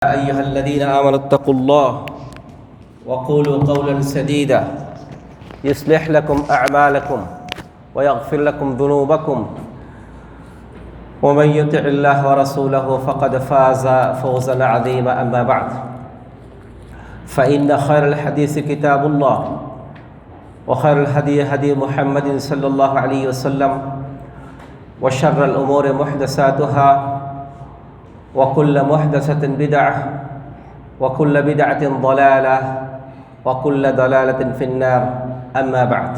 أيها الذين آمنوا اتقوا الله وقولوا قولا سديدا يصلح لكم أعمالكم ويغفر لكم ذنوبكم ومن يطع الله ورسوله فقد فاز فوزا عظيما أما بعد فإن خير الحديث كتاب الله وخير الهدي هدي محمد صلى الله عليه وسلم وشر الأمور محدثاتها وكل محدثة بدعة وكل بدعة ضلالة وكل ضلالة في النار أما بعد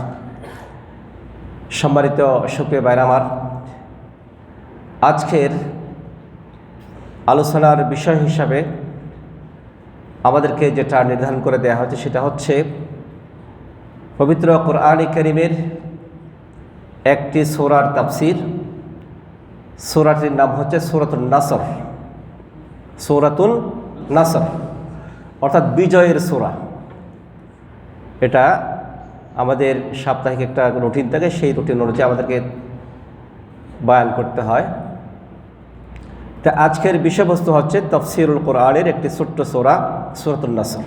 সম্মানিত সুপ্রিয় ভাইরা আমার, আজকের আলোচনার বিষয় হিসাবে আমাদেরকে যেটা নির্ধারণ করে দেওয়া হয়েছে সেটা হচ্ছে পবিত্র কোরআনে কারীমের একটি সূরার তাফসীর। সূরাটির নাম হচ্ছে সূরাতুন নাসর। সূরাতুন নাসর অর্থাৎ বিজয়ের সূরা। এটা আমাদের সাপ্তাহিক একটা রুটিন থাকে, সেই রুটিন অনুযায়ী আমাদেরকে বয়ান করতে হয়। তা আজকের বিষয়বস্তু হচ্ছে তাফসীরুল কোরআনের একটি ছোট্ট সূরা, সূরাতুন নাসর।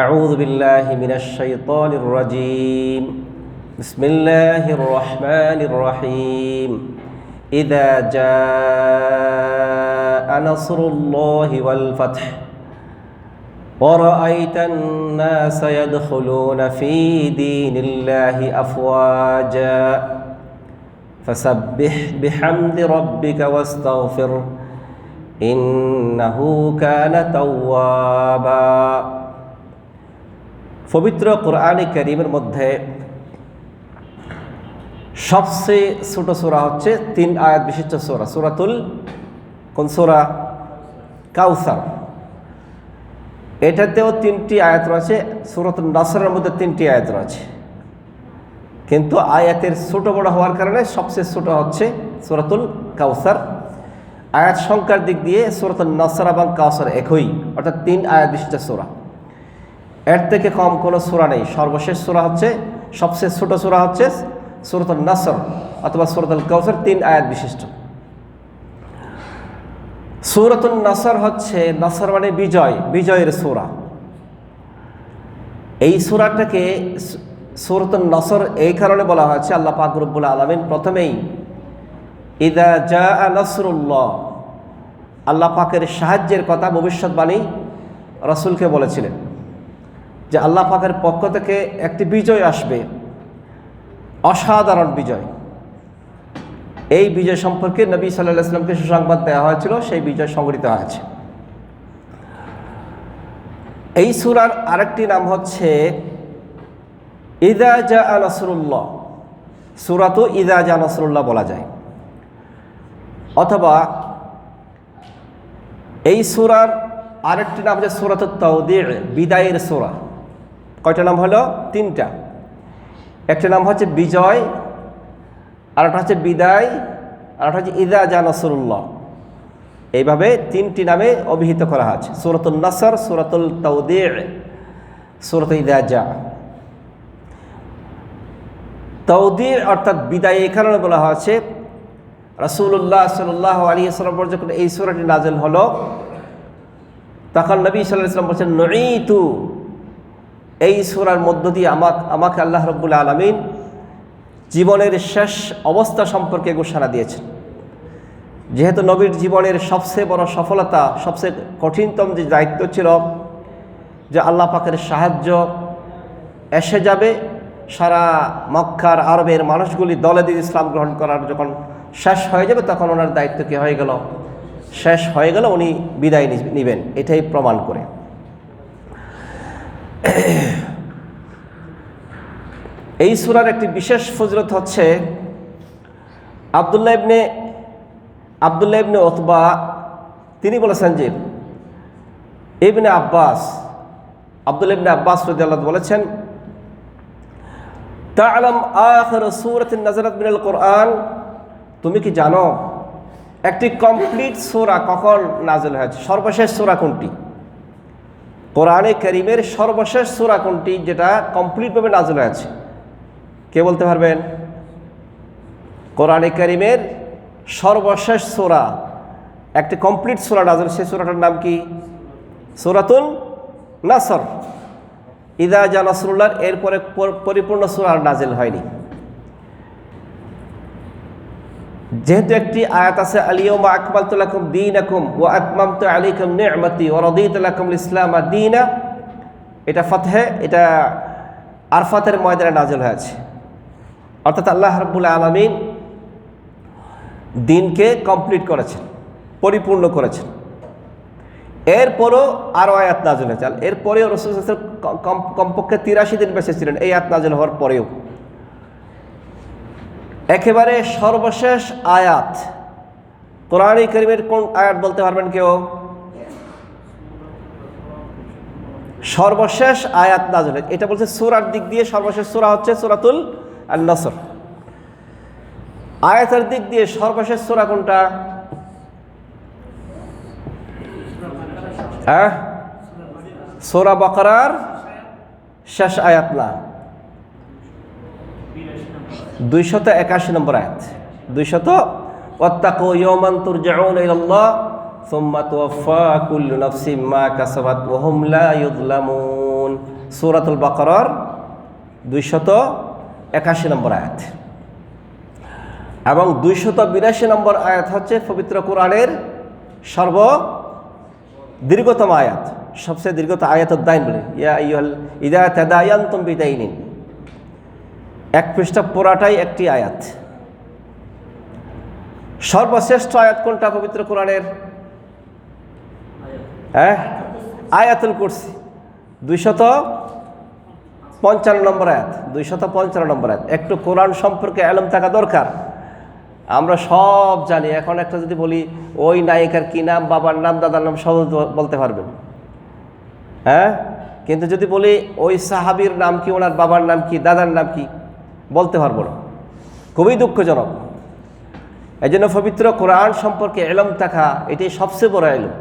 আউযু বিল্লাহি মিনাশ শাইতানির রাজীম। বিসমিল্লাহির রহমানির রহিম। إذا جاء نصر الله والفتح ورأيت الناس يدخلون في دين الله أفواجا فسبح بحمد ربك واستغفر إنه كان توابا। পবিত্র কোরআনে কারীমের মধ্যে সবচেয়ে ছোট সূরা হচ্ছে 3 আয়াত বিশিষ্ট সূরা, সূরাতুল কোন সূরা? কাউসার। এটাতেও 3টি আয়াত রয়েছে। সূরাতুন নাসরের মধ্যে 3টি আয়াত রয়েছে, কিন্তু আয়াতের ছোট বড় হওয়ার কারণে সবচেয়ে ছোট হচ্ছে সূরাতুল কাউসার। আয়াত সংখ্যার দিক দিয়ে সূরাতুন নাসর এবং কাউসার একই, অর্থাৎ 3 আয়াত বিশিষ্ট সূরা। এর থেকে কম কোনো সূরা নেই। সর্বশেষ সূরা হচ্ছে, সবচেয়ে ছোট সূরা হচ্ছে সূরাতুন নাসর অথবা সূরাতুল কাউসার, 3 আয়াত বিশিষ্ট। সূরাতুন নাসর হচ্ছে, নাসর মানে বিজয়, বিজয়ের সূরা। এই সূরাটাকে সূরাতুন নাসর এই কারণে বলা হয়েছে, আল্লাহ পাক রব্বুল আলামিন প্রথমেই ইযা জাআ নাসরুল্লাহ, আল্লাহ পাকের সাহায্যের কথা ভবিষ্যৎবাণী রাসূলকে বলেছিলেন যে আল্লাহ পাকের পক্ষ থেকে একটি বিজয় আসবে, অসাধারণ বিজয়। এই বিজয় সম্পর্কে নবী সাল্লাল্লাহু আলাইহি ওয়াসাল্লামকে সুসংবাদ দেওয়া হয়েছিল, সেই বিজয় সংঘটিত হয়েছে। এই সূরার আরেকটি নাম হচ্ছে ইযা জাআ নাসরুল্লাহ। সূরাতু ইযা জাআ নাসরুল্লাহ বলা যায়, অথবা এই সূরার আরেকটি নাম হচ্ছে সূরাতুত তাওদী', বিদায়ের সূরা। কয়টা নাম হলো? 3টা। একটা নাম হচ্ছে বিজয়, আরেকটা হচ্ছে বিদায়, আরেকটা হচ্ছে ইযা জাআ নাসরুল্লাহ। এইভাবে 3টি নামে অভিহিত করা হয়েছে, সূরাতুন নাসর, সূরাতুল তাওদী', সূরাত ইযা জাআ। তাওদী' অর্থাৎ বিদায় এই কারণে বলা হয়েছে, রাসূলুল্লাহ সাল্লাল্লাহু আলাইহি ওয়াসাল্লাম যখন এই সূরাটি নাযিল হলো, তখন নবী সাল্লাল্লাহু আলাইহি ওয়াসাল্লাম বলেছেন নুঈতু, এই সূরার মধ্য দিয়ে আমাকে আল্লাহ রাব্বুল আলামিন জীবনের শেষ অবস্থা সম্পর্কে ঘোষণা দিয়েছেন। যেহেতু নবীর জীবনের সবচেয়ে বড় সফলতা, সবচেয়ে কঠিনতম যে দায়িত্ব ছিল যে আল্লাহ পাকের সাহায্য এসে যাবে, সারা মক্কার আরবের মানুষগুলি দলে দিয়ে ইসলাম গ্রহণ করার যখন শেষ হয়ে যাবে, তখন ওনার দায়িত্ব কি হয়ে গেল? শেষ হয়ে গেল, উনি বিদায় নেবেন। এটাই প্রমাণ করে। এই সূরার একটি বিশেষ ফজিলত হচ্ছে, আব্দুল্লাহ ইবনে উতবা তিনি বলেছেন যে আব্দুল্লাহ ইবনে আব্বাস রাদিয়াল্লাহু আনহু বলেছেন, তা'লাম আখির সূরাতিন নাযালাত মিনাল কোরআন, তুমি কি জানো একটি কমপ্লিট সূরা কখন নাযিল হয়েছে? সর্বশেষ সূরা কোনটি? কোরআনে কারীমের সর্বশেষ সূরা কোনটি যেটা কমপ্লিটভাবে নাযিল হয়েছে? কে বলতে পারবেন? কোরআনে কারীমের সর্বশেষ সূরা একটি কমপ্লিট সূরা নাযিল, সেই সূরাটার নাম কি? সূরাতুল নাসর। ইযা জা নাসরুল্লাহ এরপরে পরিপূর্ণ সূরা নাযিল হয়নি। যেহেতু একটি আয়াত আছে আল-ইয়াওমা আকমালতু লাকুম দীনাকুম ওয়া আতমামতু আলাইকুম নি'মাতি ওয়া রাদিতু লাকুমুল ইসলামা দীনা, এটা ফাতহে, এটা আরফাতের ময়দানে নাযিল হয়েছে। অর্থাৎ আল্লাহ রাব্বুল আলামিন দিনকে কমপ্লিট করেছেন, পরিপূর্ণ করেছেন। এরপরও আরও আয়াত নাযিল হয়েছে। এরপরেও রাসূল সাল্লাল্লাহু আলাইহি ওয়াসাল্লাম কমপক্ষে 83 দিন বেঁচে ছিলেন এই আয়াত নাযিল হওয়ার পরেও। একেবারে সর্বশেষ আয়াত কোরআন কারীমের কোন আয়াত বলতে পারবেন কেউ? সর্বশেষ আয়াত নাযিল, এটা বলছে সূরার দিক দিয়ে সর্বশেষ সূরা হচ্ছে সূরাতুল আন-নাসর। আয়াতের দিক দিয়ে সর্বশেষ সূরা কোনটা? হ্যাঁ, সূরা বাকারার শেষ আয়াত না, 281 নম্বর আয়াত। 200 ওয়াত্তাকু ইয়াওমান তুরজাউনা ইলাল্লাহ সুম্মা তুওয়াফা কুল্লু নাফসিন মা কাসাবাত ওয়া হুম লা ইউযলামুন। সূরাতুল বাকারার 281 নম্বর আয়াত এবং 282 নম্বর আয়াত হচ্ছে পবিত্র কোরআনের সর্ব দীর্ঘতম আয়াত, সবচেয়ে দীর্ঘতম আয়াতুদ দাইন বলে, ইয়া আইয়ুহাল ইযা তাদায়ানতুম বিদাইনিন। এক পৃষ্ঠা পুরাটাই একটি আয়াত। সর্বশ্রেষ্ঠ আয়াত কোনটা পবিত্র কোরআনের? হ্যাঁ, আয়াতুল কুরসি, 255 নম্বর আয়াত। 255 নম্বর আয়াত। একটু কোরআন সম্পর্কে ইলম থাকা দরকার। আমরা সব জানি, এখন একটা যদি বলি ওই নায়িকার কি নাম, বাবার নাম, দাদার নাম সব বলতে পারবেন, হ্যাঁ, কিন্তু যদি বলি ওই সাহাবীর নাম কি, ওনার বাবার নাম কি, দাদার নাম কি, বলতে পারবো না। খুবই দুঃখজনক। এই জন্য পবিত্র কোরআন সম্পর্কে ইলম থাকা এটাই সবচেয়ে বড় ইলম।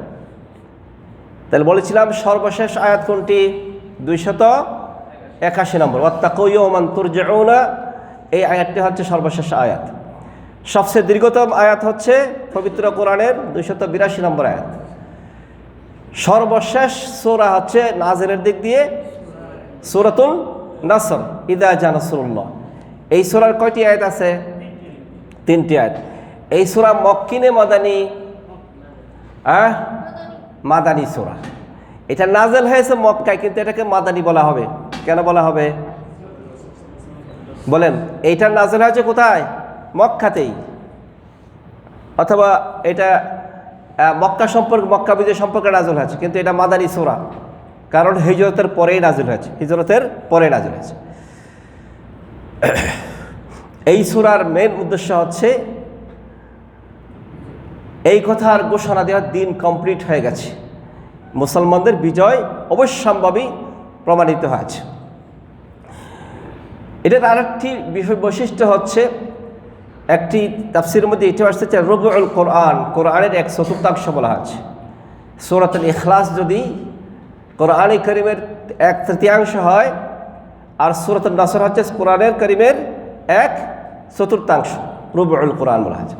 তাহলে বলেছিলাম সর্বশেষ আয়াত কোনটি? 281 নম্বর, ওয়াত্তাকু ইয়াওমান তুরজাউনা, এই আয়াতটি হচ্ছে সর্বশেষ আয়াত। সবচেয়ে দীর্ঘতম আয়াত হচ্ছে পবিত্র কোরআনের 282 নম্বর আয়াত। সর্বশেষ সূরা হচ্ছে নাযিলের দিক দিয়ে সূরাতুল নাসর, ইযা জা নাসরুল্লাহ। এই সূরার কয়টি আয়াত আছে? 3টি আয়াত। এই সূরা মক্কি না মাদানী? মাদানী সূরা। এটা নাযিল হয়েছে মক্কায়, কিন্তু এটাকে মাদানী বলা হবে। কেন বলা হবে বলেন? এইটা নাযিল হয়েছে কোথায়? মক্কাতেই। অথবা এটা মক্কা সম্পর্কে, মক্কা বিজয় সম্পর্কে নাযিল হয়েছে, কিন্তু এটা মাদানী সূরা, কারণ হিজরতের পরেই নাযিল হয়েছে, হিজরতের পরে নাযিল হয়েছে। এই সূরার মেন উদ্দেশ্য হচ্ছে এই কথার ঘোষণা দেওয়া, দিন কমপ্লিট হয়ে গেছে, মুসলমানদের বিজয় অবশ্যম্ভাবী প্রমাণিত হয়েছে। এটার আরেকটি বৈশিষ্ট্য হচ্ছে, একটি তাফসীরের মধ্যে এটা আসছে যে রুবুল কোরআন, কোরআনের 1/4 বলা হয়েছে। সূরাতুল ইখলাস যদি কোরআনে কারীমের 1/3 হয়, আর সূরাতুন নাসর হচ্ছে কোরআনের কারীমের 1/4, রুবুল কোরআন বলা হয়েছে।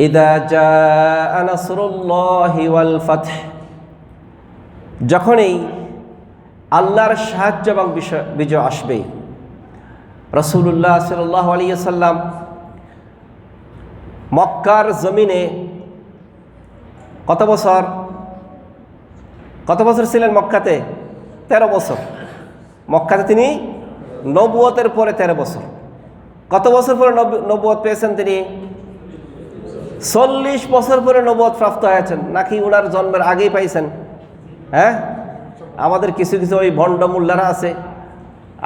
ইযা জাআ নাসরুল্লাহি ওয়াল ফাতহ, যখনই আল্লাহর সাহায্য এবং বিজয় আসবে। রাসূলুল্লাহ সাল্লাল্লাহু আলাইহি ওয়াসাল্লাম মক্কার জমিনে কত বছর ছিলেন মক্কাতে? 13 বছর। মক্কাতে তিনি নবুয়তের পরে 13 বছর। কত বছর পরে নবুয়ত পেয়েছেন তিনি? 40 বছর পরে নবুয়ত প্রাপ্ত হয়েছেন, নাকি ওনার জন্মের আগেই পাইছেন? হ্যাঁ, আমাদের কিছু কিছু ওই ভণ্ড মোল্লারা আছে,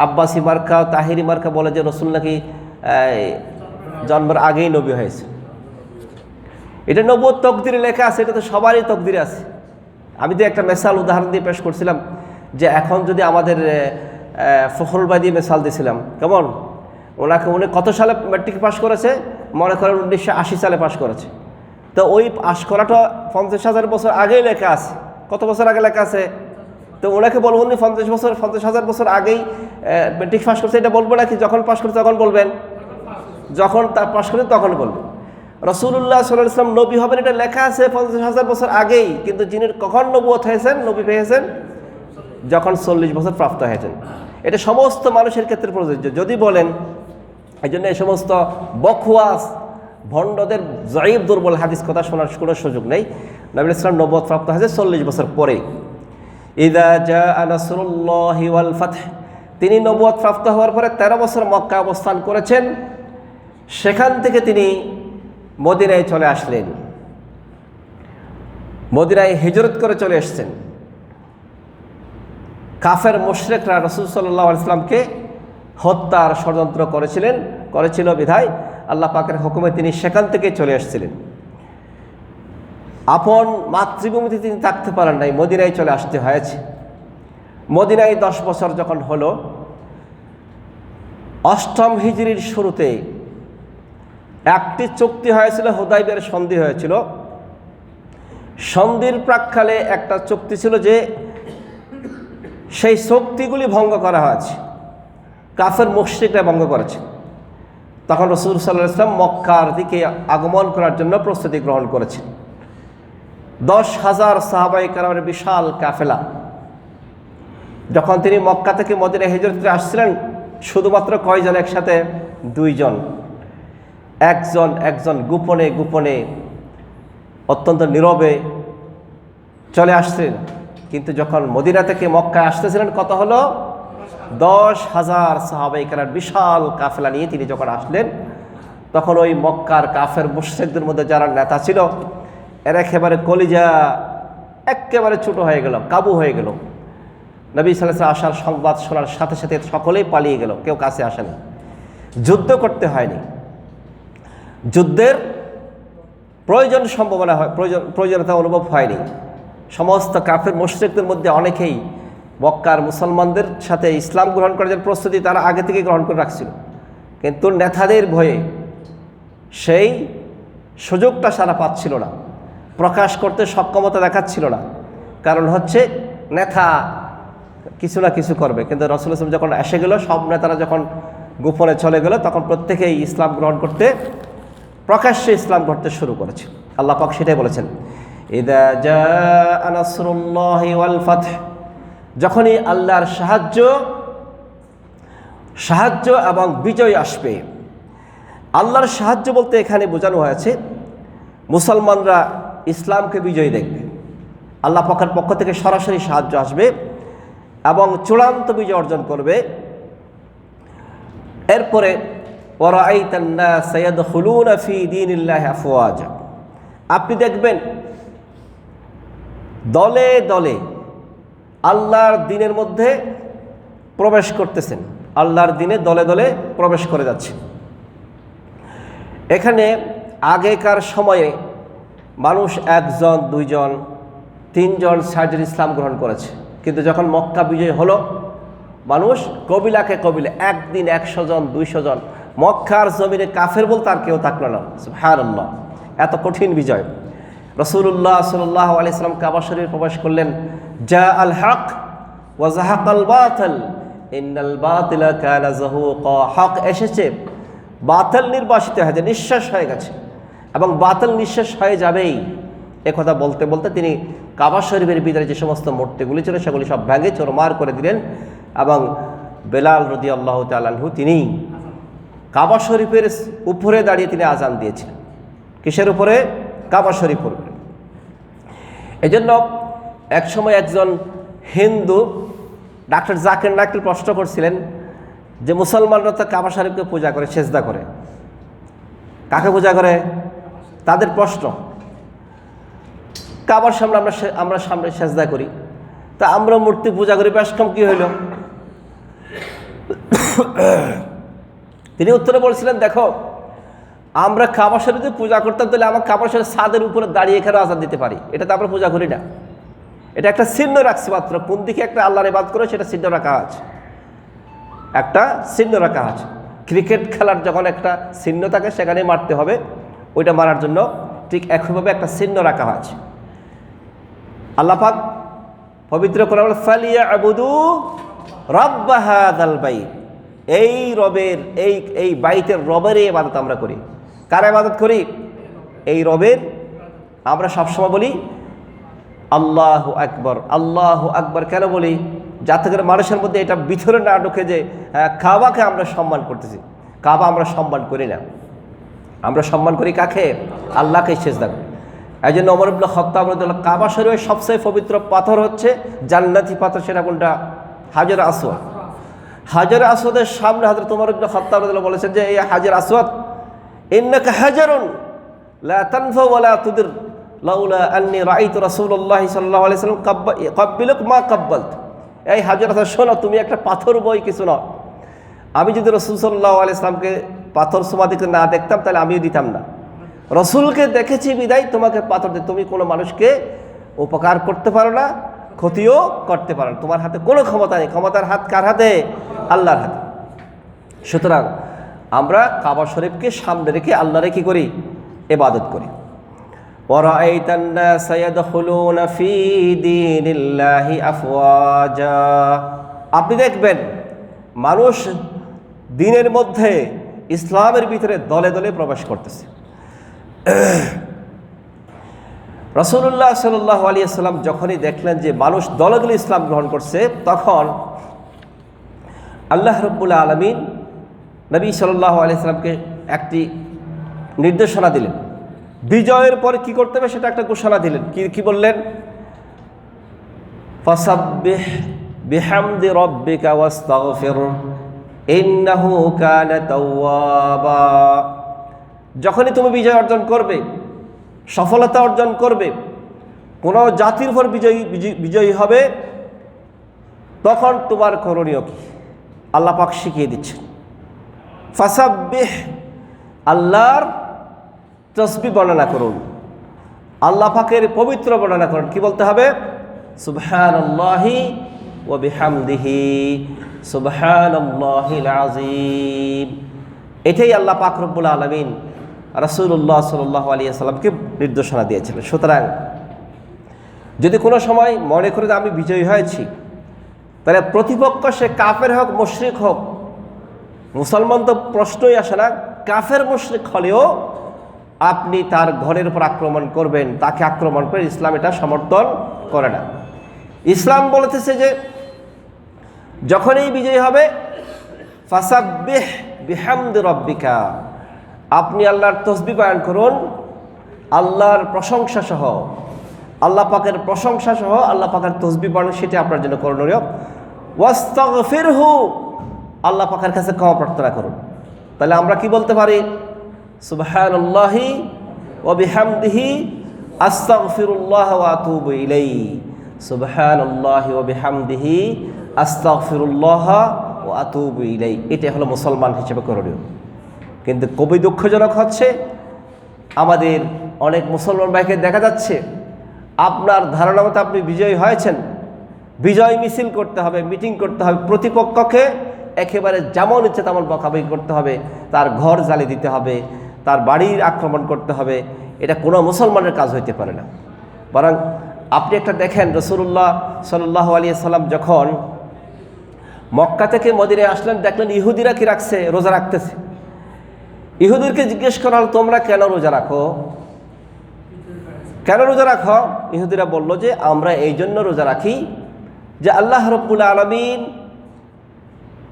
আব্বাসি মার্কা, তাহিরি মার্কা, বলে যে রসুল নাকি জন্মের আগেই নবী হয়েছে। এটা নবুয়ত তকদিরে লেখা আছে, এটা তো সবারই তকদিরে আছে। আমি তো একটা মেসাল উদাহরণ দিয়ে পেশ করছিলাম যে এখন যদি আমাদের ফখরুলবাদী মেসাল দিয়েছিলাম, কেমন? উনি কত সালে ম্যাট্রিক পাস করেছে? মনে করেন 1980 সালে পাস করেছে। তো ওই পাস করাটা 50,000 বছর আগেই লেখা আছে। কত বছর আগে লেখা আছে? তো ওনাকে বলবো উনি 50,000 বছর আগেই ম্যাট্রিক পাস করছে, এটা বলবো নাকি? যখন পাস করছে তখন বলবেন, যখন তা পাস করছে তখন বলবেন। রাসূলুল্লাহ সাল্লাল্লাহু আলাইহি ওয়াসাল্লাম নবী হবেন এটা লেখা আছে 50,000 বছর আগেই, কিন্তু যিনি কখন নবুয়ত হয়েছেন, নবী পেয়েছেন যখন 40 বছর প্রাপ্ত হয়েছেন। এটা সমস্ত মানুষের ক্ষেত্রে প্রযোজ্য। যদি বলেন, এই জন্য এই সমস্ত বকওয়াস ভণ্ডদের জয়ীব দুর্বল হাদিস কথা শোনার কোনো সুযোগ নেই। নবী ইসলাম নবুয়ত প্রাপ্ত হয়েছে 40 বছর পরে। ইযা জাআ নাসরুল্লাহি ওয়াল ফাth, তিনি নবুয়ত প্রাপ্ত হওয়ার পরে 13 বছর মক্কা অবস্থান করেছেন। সেখান থেকে তিনি মদিনায় চলে আসলেন, মদিনায় হিজরত করে চলে এসেছেন। কাফের মুশরিকরা রাসূল সাল্লাল্লাহু আলাইহি ওয়াসাল্লামকে হত্যার ষড়যন্ত্র করেছিল বিধায় আল্লাহ পাকের হুকুমে তিনি সেখান থেকে চলে এসেছিলেন। আপন মাতৃভূমিতে তিনি থাকতে পারেন নাই, মদিনায় চলে আসতে হয়েছে। মদিনায় 10 বছর যখন হলো, 8ম হিজরির শুরুতে একটি চুক্তি হয়েছিল, হুদাইবিয়ার সন্ধি হয়েছিল। সন্ধির প্রাক্কালে একটা চুক্তি ছিল যে সেই চুক্তিগুলি ভঙ্গ করা হয়েছে, কাফের মুশরিকরা ভঙ্গ করেছে। তখন রাসূল সাল্লাল্লাহু আলাইহি ওয়াসাল্লাম মক্কার দিকে আগমন করার জন্য প্রস্তুতি গ্রহণ করেছেন। 10,000 সাহাবায়ে কেরামের বিশাল কাফেলা। যখন তিনি মক্কা থেকে মদিনা হিজরত করে আসছিলেন, শুধুমাত্র কয়জন একসাথে? 2 জন। একজন গোপনে গোপনে অত্যন্ত নীরবে চলে আসছিলেন। কিন্তু যখন মদিনা থেকে মক্কায় আসতেছিলেন, কত হলো? 10,000 সাহাবায়ে কেরাম বিশাল কাফেলা নিয়ে তিনি যখন আসলেন, তখন ওই মক্কার কাফের মুশরিকদের মধ্যে যারা নেতা ছিল, এর একেবারে কলিজা একেবারে ছোট হয়ে গেল, কাবু হয়ে গেল। নবী সাল্লাল্লাহু আলাইহি ওয়াসাল্লাম আসার সংবাদ শোনার সাথে সাথে সকলেই পালিয়ে গেল, কেউ কাছে আসেনি। যুদ্ধ করতে হয়নি, যুদ্ধের প্রয়োজনীয়তা অনুভব হয়নি। সমস্ত কাফের মুশরিকদের মধ্যে অনেকেই মক্কার মুসলমানদের সাথে ইসলাম গ্রহণ করার জন্য প্রস্তুতি তারা আগে থেকে গ্রহণ করে রাখছিল, কিন্তু নেতাদের ভয়ে সেই সুযোগটা সারা পাচ্ছিল না, প্রকাশ করতে সক্ষমতা দেখাচ্ছিল না। কারণ হচ্ছে নেতা কিছু না কিছু করবে, কিন্তু রাসূল সাল্লাল্লাহু আলাইহি ওয়াসাল্লাম যখন এসে গেল, সব নেতারা যখন গোপনে চলে গেল, তখন প্রত্যেকেই ইসলাম গ্রহণ করতে, প্রকাশ্যে ইসলাম করতে শুরু করেছে। আল্লাহ পাক সেটাই বলেছেন, ইযা জাআ নাসরুল্লাহি ওয়াল ফাth, যখনই আল্লাহর সাহায্য এবং বিজয় আসবে। আল্লাহর সাহায্য বলতে এখানে বোঝানো হয়েছে মুসলমানরা ইসলামকে বিজয় দেখবে, আল্লাহ পাকের পক্ষ থেকে সরাসরি সাহায্য আসবে এবং চূড়ান্ত বিজয় অর্জন করবে। এরপরে ওয়ারাআইতান নাস ইয়াদখুলুনা ফি দীনিল্লাহি আফওয়াজা, আপনি দেখবেন দলে দলে আল্লাহর দ্বীনের মধ্যে প্রবেশ করতেছেন, আল্লাহর দ্বীনে দলে দলে প্রবেশ করে যাচ্ছে। এখানে আগেকার সময়ে মানুষ 1 জন 2 জন 3 জন 4 জন ইসলাম গ্রহণ করেছে, কিন্তু যখন মক্কা বিজয় হলো, মানুষ কবিলাকে কবিলা, একদিন 100 জন 200 জন, মক্কার জমিনে কাফের বলতে আর কেউ থাকলো না। সুবহানাল্লাহ, এত কঠিন বিজয়। রাসূলুল্লাহ সাল্লাল্লাহু আলাইহি ওয়াসাল্লাম কাবা শরীফে প্রবেশ করলেন, জা আল হক ওয়া যাহাকাল বাতিল ইন্নাল বাতিলা কানা যাহুকা, হক এসেছে, বাতিল নির্বাসিত হয়েছে, নিঃশেষ হয়ে গেছে এবং বাতিল নিঃশেষ হয়ে যাবেই। একথা বলতে বলতে তিনি কাবা শরীফের ভিতরে যে সমস্ত মূর্তিগুলি ছিল সেগুলি সব ভেঙে চুরমার করে দিলেন এবং বেলাল রাদিয়াল্লাহু তাআলা আনহু তিনি কাবা শরীফের উপরে দাঁড়িয়ে তিনি আজান দিয়েছিলেন। কিসের উপরে? কাবা শরীফের উপরে। এজন্য একসময় একজন হিন্দু ডাক্তার জাকির নায়েক প্রশ্ন করছিলেন যে মুসলমানরা তো কাবা শরীফকে পূজা করে, সেজদা করে, কাকে পূজা করে? তাদের প্রশ্ন, কাবার সামনে আমরা সামনে সেজদা করি, তা আমরা মূর্তি পূজা করি, বেশ কম কি হইল? তিনি উত্তরে বলছিলেন, দেখো আমরা কাবা শরীফে পূজা করতাম, তাহলে আমার কাবা শরীফ ছাদের উপরে দাঁড়িয়ে এখানে আজান দিতে পারি, এটা তো আমরা পূজা করি না। এটা একটা চিহ্ন রাখছি মাত্র, কোন দিকে একটা আল্লাহর ইবাদত করে সেটা চিহ্ন রাখা আছে, একটা চিহ্ন রাখা আছে। ক্রিকেট খেলার যখন একটা চিহ্ন থাকে সেখানে মারতে হবে, ওইটা মারার জন্য ঠিক একইভাবে একটা চিহ্ন রাখা আছে। আল্লাহ পাক পবিত্র কোরআনে বলেন, ফালিয়াবুদু রাব্ব হাযাল বাইত, এই রবের এই বাইতের রবের ইবাদত আমরা করি। কার ইবাদত করি? এই রবের আমরা সবসময় বলি আল্লাহু আকবার, আল্লাহু আকবার কেন বলি? যাতে করে মানুষের মধ্যে এটা ভিতরে না ঢোকে যে কাবাকে আমরা সম্মান করতেছি। কাবা আমরা সম্মান করি না, আমরা সম্মান করি কাকে? আল্লাহকে সিজদা করি। এই জন্য ওমর ইবনে খাত্তাব রাদিয়াল্লাহু কাবা শরীফের সবচেয়ে পবিত্র পাথর হচ্ছে জান্নাতি পাথর, সেটা কোনটা? হাজার আসওয়াদ। হাজার আসওয়াদের সামনে হযরত ওমর ইবনে খাত্তাব রাদিয়াল্লাহু বলেছেন যে এই হাজার আসওয়াদ ইন্নাকা হাজারুন লা তানফা ওয়া লা তুদির লাউলা আন্নী রাআইতু রাসূলুল্লাহ সাল্লাল্লাহু আলাইহি ওয়াসাল্লাম কাব্বিলুক মা কাব্বালত। এই হাজার আসওয়াদ, শোনো, তুমি একটা পাথর বই কিছু না। আমি যদি রাসূল সাল্লাল্লাহু আলাইহি ওয়াসাল্লামকে পাথর ছোঁয়া দিতে না দেখতাম তাহলে আমিও দিতাম না। রসুলকে দেখেছি বিদায় তোমাকে পাথর দিয়ে, তুমি কোনো মানুষকে উপকার করতে পারো না, ক্ষতিও করতে পারো না, তোমার হাতে কোনো ক্ষমতা নেই। ক্ষমতার হাত কার হাতে? আল্লাহর হাতে। সুতরাং আমরা কাবা শরীফকে সামনে রেখে আল্লাহরে কি করি? ইবাদত করি। ওয়ারাআইতান নাসা ইয়াদখুলুনা ফী দীনিল্লাহি আফওয়াজা। আপনি দেখবেন মানুষ দিনের মধ্যে, ইসলামের ভিতরে দলে দলে প্রবেশ করতেছে। রাসূলুল্লাহ সাল্লাল্লাহু আলাইহি ওয়াসাল্লাম যখনই দেখলেন যে মানুষ দলে দলে ইসলাম গ্রহণ করছে, তখন আল্লাহ রাব্বুল আলামিন নবী সাল্লাল্লাহু আলাইহি ওয়াসাল্লামকে একটি নির্দেশনা দিলেন। বিজয়ের পরে কি করতে হবে সেটা একটা ঘোষণা দিলেন। কি বললেন? ফাসাব্বিহ বিহামদি রাব্বিকা ওয়াস্তাগফির ইন্নাহু কানা তাওয়াবা। যখনই তুমি বিজয় অর্জন করবে, সফলতা অর্জন করবে, কোনো জাতির উপর বিজয়ী হবে, তখন তোমার করণীয় কি? আল্লাহ পাক শিখিয়ে দিচ্ছেন। ফাসাব্বিহ, আল্লাহর তাসবিহ বর্ণনা করুন, আল্লাহ পাকের পবিত্র বর্ণনা করুন। কি বলতে হবে? সুবহানাল্লাহি ওয়া বিহামদিহি সুবহানাল্লাহিল আযীম। এটাই আল্লাহ পাক রব্বুল আলামিন রাসূলুল্লাহ সাল্লাল্লাহু আলাইহি ওয়াসাল্লামকে নির্দেশনা দিয়েছিলেন। সুতরাং যদি কোনো সময় মনে করে যে আমি বিজয়ী হয়েছি, তাহলে প্রতিপক্ষ সে কাফের হোক মুশরিক হোক, মুসলমান তো প্রশ্নই আসে না, কাফের মুশরিক হলেও আপনি তার ঘরের উপর আক্রমণ করবেন, তাকে আক্রমণ করে ইসলাম এটা সমর্থন করে না। ইসলাম বলতেছে যে যখনই বিজয়ী হবে, ফাসাব্বিহ বিহামদি রাব্বিকা, আপনি আল্লাহর তাসবিহ বয়ান করুন, আল্লাহর প্রশংসা সহ, আল্লাহ পাকের প্রশংসা সহ আল্লাহ পাকের তাসবিহ বয়ান, সেটা আপনার জন্য করণীয়। ওয়াস্তাগফিরহু, আল্লাহ পাকের কাছে ক্ষমা প্রার্থনা করুন। তাহলে আমরা কি বলতে পারি? সুবহানাল্লাহি ওয়া বিহামদিহি আস্তাগফিরুল্লাহ ওয়া আতুবু ইলাইহি। সুবহানাল্লাহি ওয়া বিহামদিহি আস্তাগফিরুল্লাহ ওয়া আতুবু ইলাইহি। এটা হলো মুসলমান হিসেবে করণীয়। কিন্তু খুবই দুঃখজনক হচ্ছে, আমাদের অনেক মুসলমান ভাইকে দেখা যাচ্ছে আপনার ধারণা মতো আপনি বিজয়ী হয়েছেন, বিজয় মিছিল করতে হবে, মিটিং করতে হবে, প্রতিপক্ষকে একেবারে যেমন ইচ্ছে তেমন বকাবকি করতে হবে, তার ঘর জ্বালিয়ে দিতে হবে, তার বাড়ির আক্রমণ করতে হবে। এটা কোনো মুসলমানের কাজ হইতে পারে না। বরং আপনি একটা দেখেন, রাসূলুল্লাহ সাল্লাল্লাহু আলাইহি ওয়াসাল্লাম যখন মক্কা থেকে মদিনায় আসলেন, দেখলেন ইহুদিরা কি রাখছে? রোজা রাখতেছে। ইহুদিরকে জিজ্ঞেস করা হল, তোমরা কেন রোজা রাখো? কেন রোজা রাখো? ইহুদিরা বলল যে আমরা এই জন্য রোজা রাখি যে আল্লাহ রাব্বুল আলামিন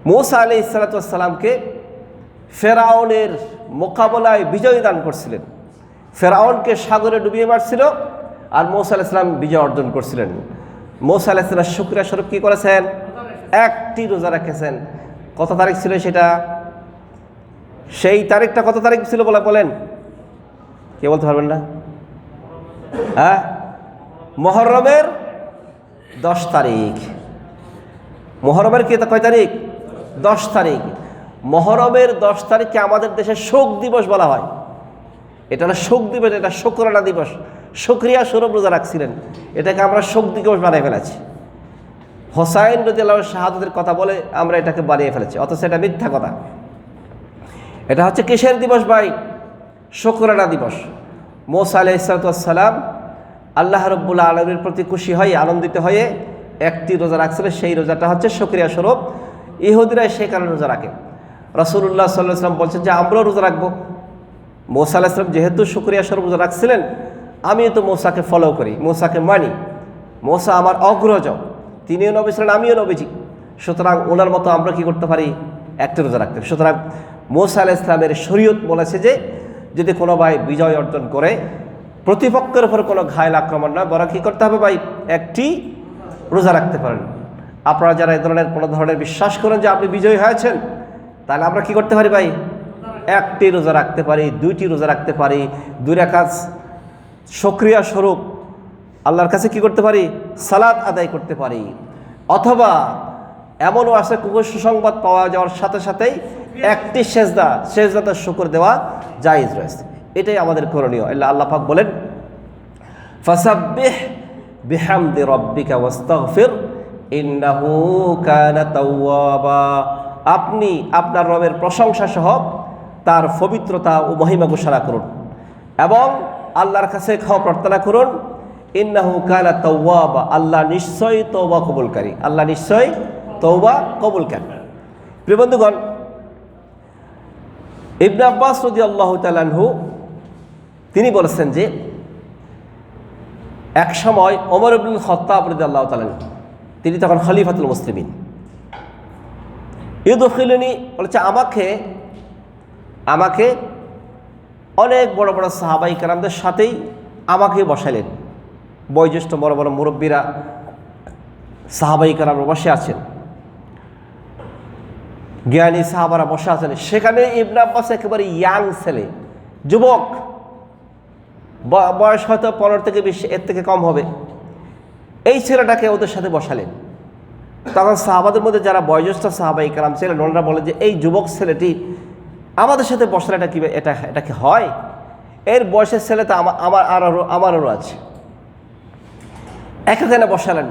মূসা আলাইহিস সালামকে ফেরাউনের মোকাবেলায় বিজয় দান করছিলেন। ফেরাউনকে সাগরে ডুবিয়ে মারছিল, আর মূসা আলাইহিস সালাম বিজয় অর্জন করছিলেন। মূসা আলাইহিস সালাম শুকরিয়া স্বরূপ কি করেছেন? একটি রোজা রেখেছেন। কত তারিখ ছিল সেটা? সেই তারিখটা কত তারিখ ছিল বলেন? কে বলতে পারবেন না? হ্যাঁ, মুহররমের 10 তারিখ। মুহররমের কি কয় তারিখ? 10 তারিখ। মুহররমের 10 তারিখকে আমাদের দেশে শোক দিবস বলা হয়। এটা না শোক দিবস, এটা শুকরানা দিবস, শুকরিয়া স্বরূপ রোজা রাখছিলেন। এটাকে আমরা শোক দিবস বানিয়ে ফেলেছি। হোসাইন রাদিয়াল্লাহু আনহু শাহাদাতের কথা বলে আমরা এটাকে বানিয়ে ফেলেছি, অথচ এটা মিথ্যা কথা। এটা হচ্ছে কিসের দিবস ভাই? শুকরানা দিবস। মূসা আলাইহিস সালাম আল্লাহ রাব্বুল আলামিনের প্রতি খুশি হয়ে, আনন্দিত হয়ে একটি রোজা রাখছিলেন। সেই রোজাটা হচ্ছে শুকরিয়া স্বরূপ। ইহুদিরা সেই কারণে রোজা রাখে। রাসূলুল্লাহ সাল্লাল্লাহু আলাইহি ওয়াসাল্লাম বলছেন যে আমরাও রোজা রাখবো। মূসা আলাইহিস সালাম যেহেতু শুকরিয়া স্বরূপ রোজা রাখছিলেন, আমিও তো মূসাকে ফলো করি, মূসাকে মানি, মূসা আমার অগ্রজ, তিনিও নবী ছিলেন, আমিও নবীজি, সুতরাং ওনার মতো আমরা কি করতে পারি, একটা রোজা রাখতে। সুতরাং মূসা আলাইহিস সালামের শরীয়ত বলেছে যে যদি কোনো ভাই বিজয় অর্জন করে, প্রতিপক্ষের উপর কোনো ঘায়েল আক্রমণ নয়, বরং কী করতে হবে ভাই, একটি রোজা রাখতে পারেন। আপনারা যারা এই ধরনের কোনো ধরনের বিশ্বাস করেন যে আপনি বিজয়ী হয়েছেন, তাহলে আমরা কি করতে পারি ভাই, একটি রোজা রাখতে পারি, দুইটি রোজা রাখতে পারি, দুই রাকাত শুকরিয়া স্বরূপ আল্লাহর কাছে কি করতে পারি, সালাত আদায় করতে পারি। অথবা এমনও আছে সুসংবাদ পাওয়া যাওয়ার সাথে সাথেই একটি সেজদাতে শুকর দেওয়া জায়েজ রয়েছে। এটাই আমাদের করণীয়। আল্লাহ পাক বলেন, ফাসাব্বিহ বিহামদি রাব্বিকা ওয়াস্তাগফির ইন্নাহু কানা তাওয়াবা। আপনি আপনার রবের প্রশংসা সহ তার পবিত্রতা ও মহিমা ঘোষণা করুন এবং আল্লাহর কাছে ক্ষমা প্রার্থনা করুন। ইন্নাহু কানা তাওয়াবা, আল্লাহ নিশ্চয়ই তওবা কবুলকারী, আল্লাহ নিশ্চয়ই তওবা কবুলকারী। প্রিয় বন্ধুগণ, ইবনে আব্বাস রাদিয়াল্লাহু তাআলা আনহু তিনি বলেছেন যে এক সময় ওমর ইবনুল খাত্তাব রাদিয়াল্লাহু তাআলা তিনি তখন খলিফাতুল মুসলিমিন, ইউদখিলুনি বলেছে আমাকে অনেক বড় বড় সাহাবাই কেরামদের সাথেই আমাকে বসালেন। বয়োজ্যেষ্ঠ বড় বড় মুরব্বীরা সাহাবাই কেরামরা বসে আছেন, জ্ঞানী সাহাবারা বসে আছেন। সেখানে ইবনে আব্বাস একেবারে ইয়াং ছেলে, যুবক, বয়স হয়তো 15 থেকে 20, এর থেকে কম হবে। এই ছেলেটাকে ওদের সাথে বসালেন। তখন সাহাবাদের মধ্যে যারা বয়োজ্যেষ্ঠ সাহাবাই কেরাম ছিলেন, ওনারা বলে যে এই যুবক ছেলেটি আমাদের সাথে বসলে এটা কি হয়? এর বয়সের ছেলে তো আমারও আছে, এখানে বসালেন।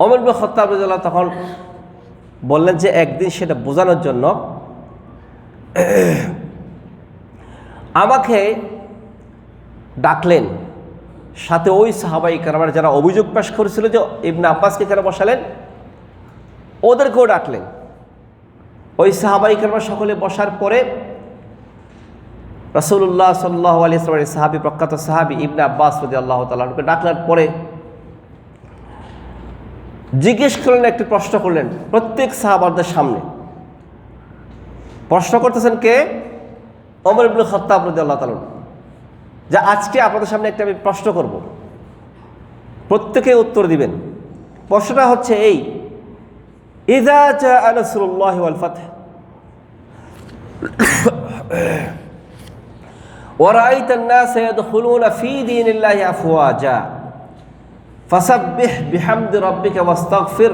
ওমর ইবনে খাত্তাব রাদিয়াল্লাহু তখন বললেন যে একদিন সেটা বোঝানোর জন্য আমাকে ডাকলেন, সাথে ওই সাহাবাই কেরামের যারা অভিযোগ পেশ করেছিল যে ইবনে আব্বাসকে কেন বসালেন, ওদেরকেও ডাকলেন। ওই সাহাবাই কেরাম সকলে বসার পরে রাসূলুল্লাহ সাল্লাল্লাহু আলাইহি ওয়াসাল্লামের সাহাবী, প্রখ্যাত সাহাবী ইবনে আব্বাস রাদিয়াল্লাহু তাআলা আনহুকে ডাকলার পরে জিজ্ঞেস করলেন, একটি প্রশ্ন করলেন প্রত্যেক সাহাবাদের সামনে। প্রশ্ন করতেছেন কে? ওমর ইবনে খাত্তাব রাদিয়াল্লাহু তাআলা, যে আজকে আপনাদের সামনে একটা আমি প্রশ্ন করব, প্রত্যেকে উত্তর দিবেন। প্রশ্নটা হচ্ছে এই, ইযা জাআ নাসরুল্লাহি ওয়াল ফাতহ ওয়া রাআইতান নাসা ইয়াদখুলুনা ফী দীনিল্লাহি আফওয়াজা ফাসাব্বিহ বিহামদি রাব্বিকা ওয়াস্তাগফির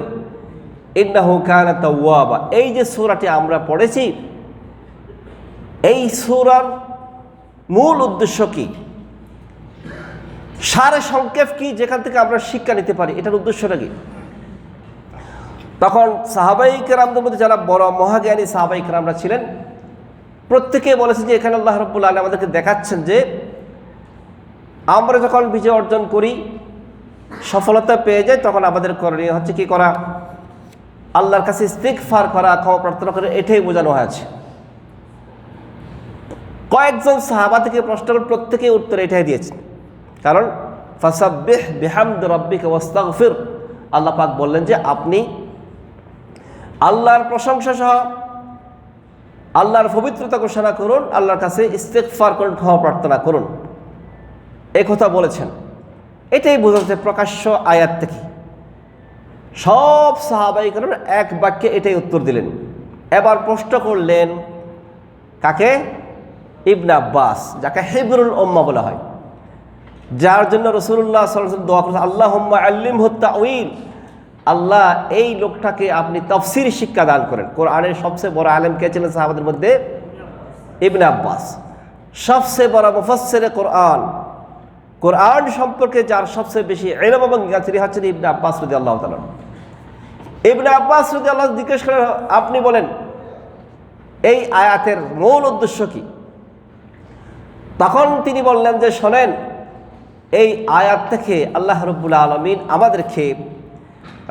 ইন্নাহু কানা তাওয়াবা। এই যে সূরাটি আমরা পড়েছি, এই সূরার মূল উদ্দেশ্য কি, সারে সংক্ষেপ কি, যেখান থেকে আমরা শিক্ষা নিতে পারি, এটার উদ্দেশ্যটা কি? তখন সাহাবাই কেরামদের মধ্যে যারা বড় মহাজ্ঞানী সাহাবাই কেরামরা ছিলেন, প্রত্যেকে বলেছে যে এখানে আল্লাহ রাব্বুল আলামিন আমাদেরকে দেখাচ্ছেন যে আমরা যখন বিজয় অর্জন করি, সফলতা পেয়ে যাই, তখন আমাদের করণীয় হচ্ছে কি করা, আল্লাহর কাছে ইস্তিগফার করা, ক্ষমা প্রার্থনা করে, এটাই বোঝানো হয়েছে। কয়েকজন সাহাবা থেকে প্রশ্ন করে প্রত্যেকে উত্তর এটাই দিয়েছেন। কারণ ফাসাব্বিহ বিহামদি রাব্বিকা ওয়াস্তাগফির, আল্লাহ পাক বললেন যে আপনি আল্লাহর প্রশংসা সহ আল্লাহর পবিত্রতা ঘোষণা করুন, আল্লাহর কাছে ইস্তিগফার করুন, ক্ষমা প্রার্থনা করুন, এই কথা বলেছেন। এটাই বোঝাচ্ছে প্রকাশ্য আয়াত থেকে। সব সাহাবায়ে কেরাম এক বাক্যে এটাই উত্তর দিলেন। এবার প্রশ্ন করলেন কাকে? ইবনে আব্বাস, যাকে হিবরুল উম্মাহ বলা হয়, যার জন্য রাসূলুল্লাহ সাল্লাল্লাহু আলাইহি ওয়াসাল্লাম দোয়া করেছেন, আল্লাহুম্মা আল্লিমহু তা'উইল, আল্লাহ এই লোকটাকে আপনি তাফসীর শিক্ষা দান করেন। কোরআনের সবচেয়ে বড় আলেম কে ছিলেন সাহাবাদের মধ্যে? ইবনে আব্বাস। সবচেয়ে বড় মুফাসসিরে কোরআন, কোরআন সম্পর্কে যার সবচেয়ে বেশি ইলম এবং জ্ঞান তিনি হচ্ছেন ইবনে আব্বাস রাদিয়াল্লাহু তাআলা। ইবনে আব্বাস রাদিয়াল্লাহু জিজ্ঞেস করেন, আপনি বলেন এই আয়াতের মূল উদ্দেশ্য কি? তখন তিনি বললেন যে শোনেন, এই আয়াত থেকে আল্লাহ রাব্বুল আলামিন আমাদেরকে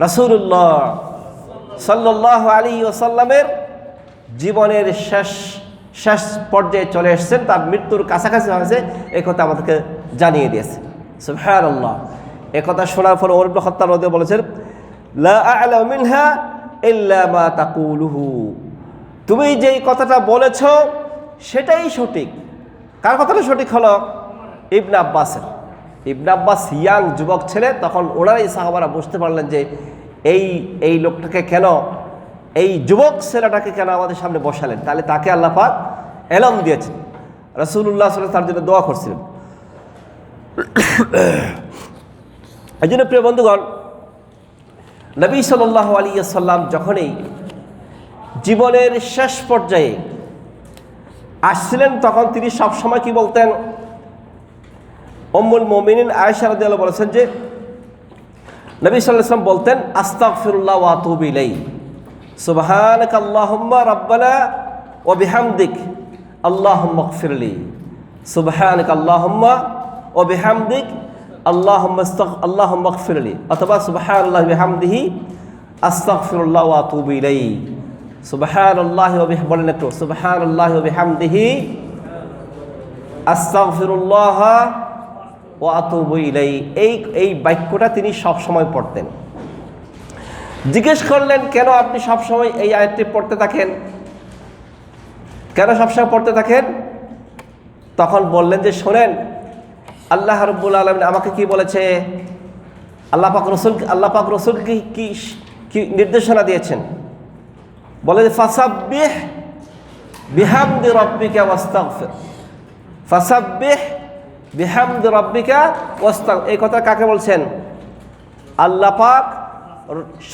রাসূলুল্লাহ সাল্লাল্লাহু আলাইহি ওয়াসাল্লামের জীবনের শেষ পর্যায়ে চলে এসেছেন, তার মৃত্যুর কাছাকাছি হয়েছে, এই কথা আমাদেরকে জানিয়ে দিয়েছে। সুবহানাল্লাহ। এই কথা শোনার পর ওমর ইবনে খাত্তাব রাদিয়াল্লাহু বলেছেন, লা আ'লামু মিনহা ইল্লা মা তাকুলুহু। তুমি যেই কথাটা বলেছ সেটাই সঠিক। কার কথাটা সঠিক হলো? ইবনে আব্বাসের। ইবনে আব্বাস ইয়াং যুবক ছেলে, তখন ওনারাই সাহাবারা বুঝতে পারলেন যে এই লোকটাকে কেন, এই যুবক ছেলেটাকে কেন আমাদের সামনে বসালেন, তাহলে তাকে আল্লাহ পাক এলম দিয়েছেন। রাসূলুল্লাহ সাল্লাল্লাহু আলাইহি ওয়াসাল্লাম তার জন্য দোয়া করছিলেন। এই জন্য প্রিয় বন্ধুগণ, নবী সাল্লাল্লাহু আলাইহি ওয়াসাল্লাম যখনই জীবনের শেষ পর্যায়ে আসছিলেন, তখন তিনি সবসময় কি বলতেন? উম্মুল মুমিনিন আয়েশা রাদিয়াল্লাহু বলেছেন যে নবী সাল্লাল্লাহু আলাইহি ওয়াসাল্লাম বলতেন, আস্তাগফিরুল্লাহ ওয়া আতুবু ইলাইহি, সুবহানাকা আল্লাহুম্মা রাব্বানা ওয়া বিহামদিক আল্লাহুম্মা ইগফিরলি, সুবহানাকা আল্লাহুম্মা ওয়া বিহামদিক আল্লাহুম্মা ইগফিরলি, অথবা সুবহানাল্লাহি ওয়া বিহামদিহি আস্তাগফিরুল্লাহ ওয়া আতুবু ইলাইহি, সুবহানাল্লাহি ওয়া বিহামদিহি, বলেন একটু, সুবহানাল্লাহি ওয়া বিহামদিহি আস্তাগফিরুল্লাহ ওয়া আতুবু ইলাইহি। এই বাক্যটা তিনি সব সময় পড়তেন। জিজ্ঞেস করলেন, কেন আপনি সব সময় এই আয়াতটি পড়তে থাকেন, কেন সবসময় পড়তে থাকেন? তখন বললেন যে, শোনেন, আল্লাহ রাব্বুল আলামিন আমাকে কি বলেছে, আল্লাহ পাক রসুলকে কি নির্দেশনা দিয়েছেন? বলে যে, ফাসাব্বিহ বিহামদি রাব্বিকা ওয়াস্তাগফির, ফাসাব্বিহ বিহামদি রাব্বিকা ওয়াস্তাগফির। এই কথা কাকে বলছেন? আল্লাহ পাক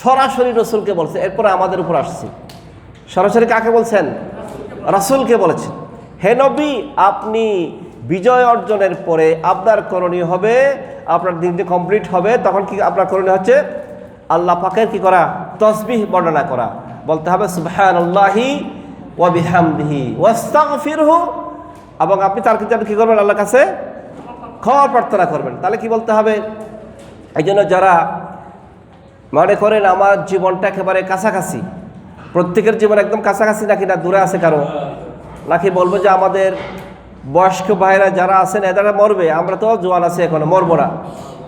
সরাসরি রসুলকে বলছে। এরপরে আমাদের উপর আসছি, সরাসরি কাকে বলছেন? রাসূলকে বলেছেন, হে নবী, আপনি বিজয় অর্জনের পরে আপনার করণীয় হবে, আপনার দিনটি কমপ্লিট হবে, তখন কি আপনার করণীয় হচ্ছে আল্লাহ পাকের কি করা? তাসবিহ বর্ণনা করা। বলতে হবে সুবহানাল্লাহি ওয়া বিহামদিহি ওয়াস্তাগফিরহু, এবং আপনি তার জন্য কি করবেন? আল্লাহর কাছে ক্ষমা প্রার্থনা করবেন। তাহলে কি বলতে হবে? এই জন্য যারা মনে করেন আমার জীবনটা একেবারে কাছাকাছি, প্রত্যেকের জীবন একদম কাছাকাছি নাকি না দূরে আছে কারো, নাকি বলবো যে আমাদের বয়স্ক ভাইরা যারা আছেন এরা মরবে, আমরা তো জোয়ান আছি এখনো, মরবো না,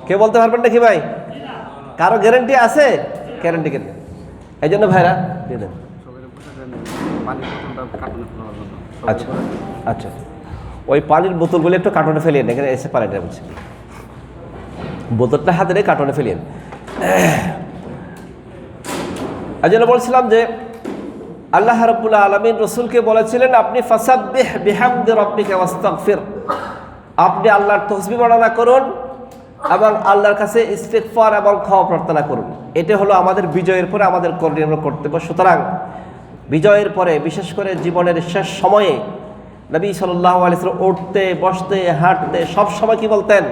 কেউ বলতে পারবেন নাকি ভাই? কারো গ্যারেন্টি আছে? গ্যারেন্টি কেন? এই জন্য ভাইরা দিয়ে দেন। আচ্ছা আচ্ছা, ওই পানির বোতলগুলো একটু কার্টনে ফেলিয়ে নেন, এখানে এসে পানিটা বলছি, বোতলটা হাতে রেখে কার্টনে ফেলিয়ে। এই জন্য বলছিলাম যে আল্লাহ রাব্বুল আলামিন রসুলকে বলেছিলেন, আপনি ফাসাব্বিহ বিহামদি রাব্বিকা ওয়াস্তাগফির, আপনি আল্লাহর তাসবিহ বর্ণনা করুন এবং আল্লাহর কাছে ইস্তিগফার এবং ক্ষমা প্রার্থনা করুন। এটা হলো আমাদের বিজয়ের পরে আমাদের করণীয় কর্তব্য। সুতরাং বিজয়ের পরে, বিশেষ করে জীবনের শেষ সময়ে নবী সাল্লাল্লাহু আলাইহি ওয়াসাল্লাম উঠতে বসতে হাঁটতে সব সময় কি বলতেন?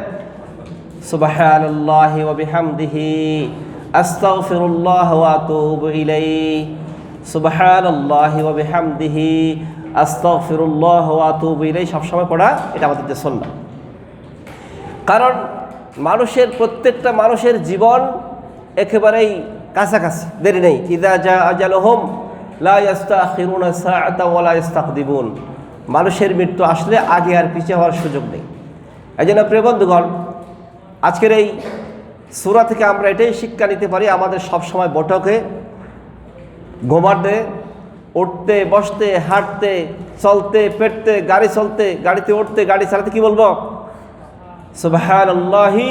সুবহানাল্লাহি ওয়া বিহামদিহি আস্তাগফিরুল্লাহ ওয়া আতুবু ইলাইহি, সুবহানাল্লাহি ওয়া বিহামদিহি আস্তাগফিরুল্লাহ ওয়া আতুবু ইলাইহি, সবসময় পড়া এটা আমাদের যে সুন্নাহ। কারণ মানুষের, প্রত্যেকটা মানুষের জীবন একেবারেই কাছাকাছি, দেরি নেই। ইযা জা আজালুহুম লা ইস্তাখিরুনা সাআতাও ওয়া লা ইস্তাকদিমুন, মানুষের মৃত্যু আসলে আগে আর পিছিয়ে হওয়ার সুযোগ নেই। এই জন্য প্রিয় বন্ধুগণ, আজকের এই সূরা থেকে আমরা এটাই শিক্ষা নিতে পারি, আমাদের সবসময় বৈঠকে, ঘুমাতে, উঠতে বসতে হাঁটতে চলতে ফিরতে, গাড়ি চলতে, গাড়িতে উঠতে, গাড়ি চালাতে কি বলবো? সুবহানাল্লাহি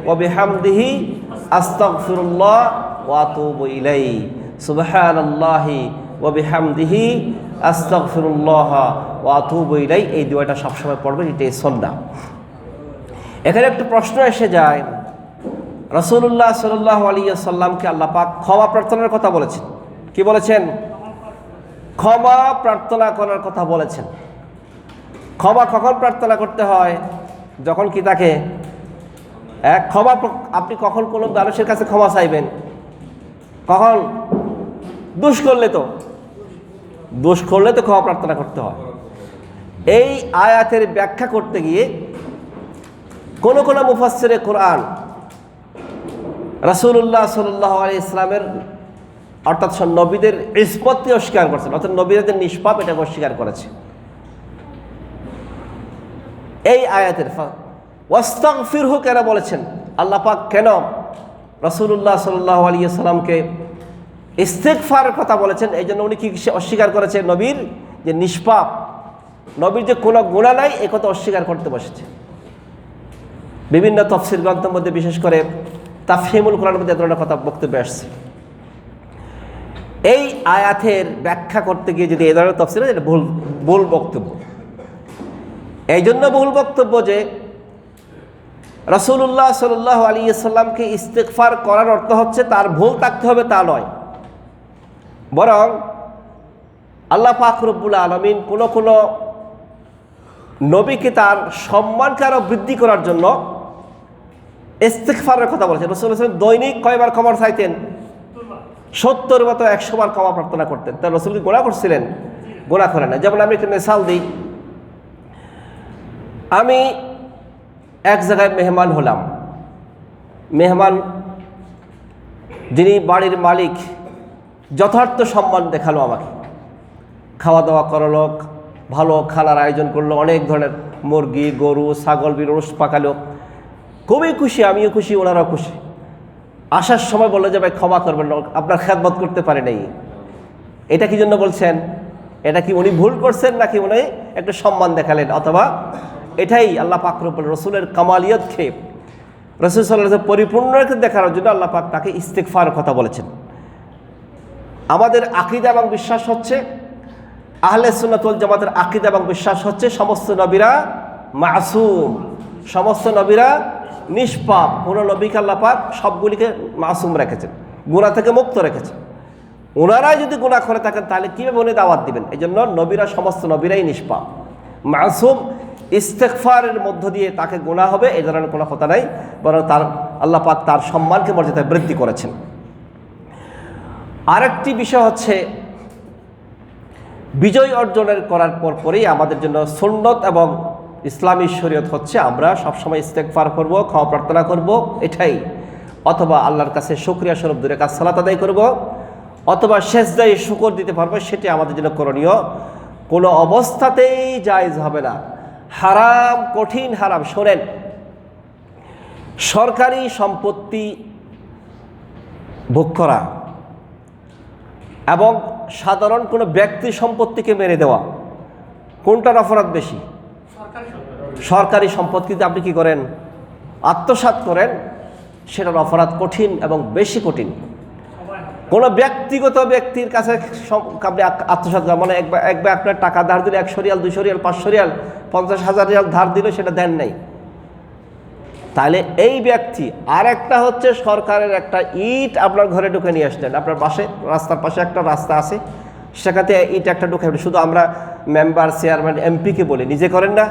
ওয়া বিহামদিহি আস্তাগফিরুল্লাহ ওয়া আতুবু ইলাইহি, সুবহানাল্লাহি ওয়া বিহামদিহি আস্তাগফিরুল্লাহ ওয়া আতুবু ইলাইহি। এই দুইটা সবসময় পড়বেন, এটাই সুন্নাহ। এখানে একটা প্রশ্ন এসে যায়, রাসূলুল্লাহ সাল্লাল্লাহু আলাইহি ওয়াসাল্লামকে আল্লাহ পাক ক্ষমা প্রার্থনার কথা বলেছেন। কি বলেছেন? ক্ষমা প্রার্থনা করার কথা বলেছেন। ক্ষমা কখন প্রার্থনা করতে হয়? যখন কি তাকে ক্ষমা, আপনি কখন কোনো মানুষের কাছে ক্ষমা চাইবেন? কখন? দোষ করলে তো ক্ষমা প্রার্থনা করতে হয়। এই আয়াতের ব্যাখ্যা করতে গিয়ে কোন মুফাসসিরে কোরআন রাসূলুল্লাহ সাল্লাল্লাহু আলাইহি ইসলামের অর্থাৎ নবীদের ইসমতকে অস্বীকার করেছেন, অর্থাৎ নবীদের নিষ্পাপ এটাকে অস্বীকার করেছে। এই আয়াতের ওয়াস্তাগফিরহু কেন বলেছেন? আল্লাহ পাক কেন রাসূলুল্লাহ সাল্লাল্লাহু আলাইহি সাল্লামকে ইস্তিগফারের কথা বলেছেন? এই জন্য উনি কি অস্বীকার করেছেন? নবীর যে নিষ্পাপ, নবীর যে কোনো গুনাহ নাই, এ কথা অস্বীকার করতে বসেছে। বিভিন্ন তাফসীর গ্রন্থের মধ্যে, বিশেষ করে তাফহিমুল কোরআনের মধ্যে এ ধরনের কথা বক্তব্য আসছে। এই আয়াতের ব্যাখ্যা করতে গিয়ে যদি এই ধরনের তাফসীর হয়, এটা ভুল বক্তব্য। এই জন্য ভুল বক্তব্য যে রাসূলুল্লাহ সাল্লাল্লাহু আলাইহি সাল্লামকে ইস্তিগফার করার অর্থ হচ্ছে তার ভুল থাকতে হবে, তা নয়। বরং আল্লাহ পাক রব্বুল আলামিন কোনো নবীকে তার সম্মানকে আরো বৃদ্ধি করার জন্য ইস্তিগফারের কথা বলেছেন। রাসূলুল্লাহ সাল্লাল্লাহু আলাইহি ওয়াসাল্লাম দৈনিক কয়বার ক্ষমা চাইতেন? 70 মতো 100 বার ক্ষমা প্রার্থনা করতেন। তার রাসূল কি গুনাহ করছিলেন? গুনাহ করেন না। যেমন আমি একটা মিসাল দিই, আমি এক জায়গায় মেহমান হলাম, মেহমান যিনি বাড়ির মালিক যথার্থ সম্মান দেখালো আমাকে, খাওয়া দাওয়া করালো, ভালো খানার আয়োজন করলো, অনেক ধরনের মুরগি, গরু, ছাগল, রোস্ট পাকালো, খুবই খুশি, আমিও খুশি, ওনারাও খুশি। আসার সময় বললো যে ভাই ক্ষমা করবেন, আপনার খেদমত করতে পারে নাই। এটা কি জন্য বলছেন? এটা কি উনি ভুল করছেন, নাকি উনি একটু সম্মান দেখালেন? অথবা এটাই আল্লাহ পাক রব্বুল রসুলের কামালিয়তকে, রাসূল সাল্লাল্লাহু আলাইহি ওয়াসাল্লাম পরিপূর্ণকে দেখানোর জন্য আল্লাহ পাক তাকে ইস্তিগফারের কথা বলেছেন। আমাদের আকীদা এবং বিশ্বাস হচ্ছে, আহলে সুন্নাত ওয়াল জামাতের আকীদা এবং বিশ্বাস হচ্ছে সমস্ত নবীরা মাসুম, সমস্ত নবীরা নিষ্পাপ। কোন নবীকে আল্লাহ পাক সবগুলিকে মাসুম রেখেছেন, গুনাহ থেকে মুক্ত রেখেছেন। ওনারাই যদি গুনাহ করে থাকেন তাহলে কীভাবে উনি দাওয়াত দিবেন? এই জন্য নবীরা, সমস্ত নবীরাই নিষ্পাপ, মাসুম। ইস্তিগফারের মধ্য দিয়ে তাকে গুনাহ হবে এই ধরনের কোনো কথা নাই, বরং তার আল্লাহ পাক তার সম্মানকে মর্যাদায় বৃদ্ধি করেছেন। আরেকটি বিষয় হচ্ছে, বিজয় অর্জনের করার পরেই আমাদের জন্য সুন্নত এবং ইসলামী শরীয়ত হচ্ছে আমরা সবসময় ইস্তিগফার করব, ক্ষমা প্রার্থনা করব, এটাই। অথবা আল্লাহর কাছে শুকরিয়া স্বরূপ 2 রাকাত সালাত আদায় করব, অথবা সেজদায় শুকর দিতে পারবো, সেটি আমাদের জন্য করণীয়। কোনো অবস্থাতেই জায়েজ হবে না, হারাম, কঠিন হারাম। শোনেন, সরকারি সম্পত্তি ভোগ করা এবং সাধারণ কোনো ব্যক্তি সম্পত্তিকে মেরে দেওয়া, কোনটার অপরাধ বেশি? সরকারি সম্পত্তিতে আপনি কি করেন? আত্মসাৎ করেন, সেটার অপরাধ কঠিন এবং বেশি কঠিন। কোনো ব্যক্তিগত ব্যক্তির কাছে আপনি আত্মসাৎ করেন, মানে একবার আপনার টাকা ধার দিলে 100 রিয়াল, 200 রিয়াল, 500 রিয়াল, 50,000 রিয়াল ধার দিলে সেটা দেন নাই, তাহলে এই ব্যক্তি। আর একটা হচ্ছে সরকারের একটা ইট আপনার ঘরে ঢুকে নিয়ে আসলেন, আপনার পাশে, রাস্তার পাশে একটা রাস্তা আছে, সেখানে ইট একটা ঢুকে, শুধু আমরা মেম্বার, চেয়ারম্যান, এমপিকে বলি, নিজে করেন না।